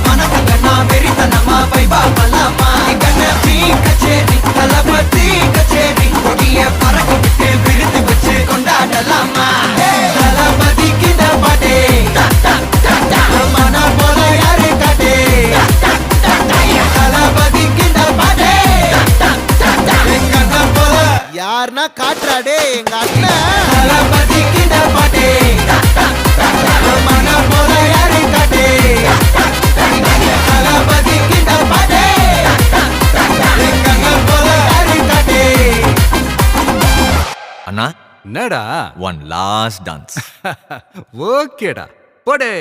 மனசுகண்ணா வெறித்தனமா வைபா பலாமா கண்ணபி கச்சேரி தளபதி கச்சேரி கொடிய பறக்க விட்டு விருது வச்சு கொண்டாடலாமா தளபதி கிட்ட பாட்டே மன போல யாரு காட்டே தளபதி கிட்ட பாட்டே கண்ண போல யாருன்னா காட்டுறாடே எங்க அண்ணன். தளபதி கிட்ட பாட்டே மன போல யாரு காட்டே தளபதி கிட்ட பாட்டே கண்ண போல யாரு காட்டே. அண்ணா என்னடா ஒன் லாஸ்ட் டான்ஸ். ஓகேடா போடே.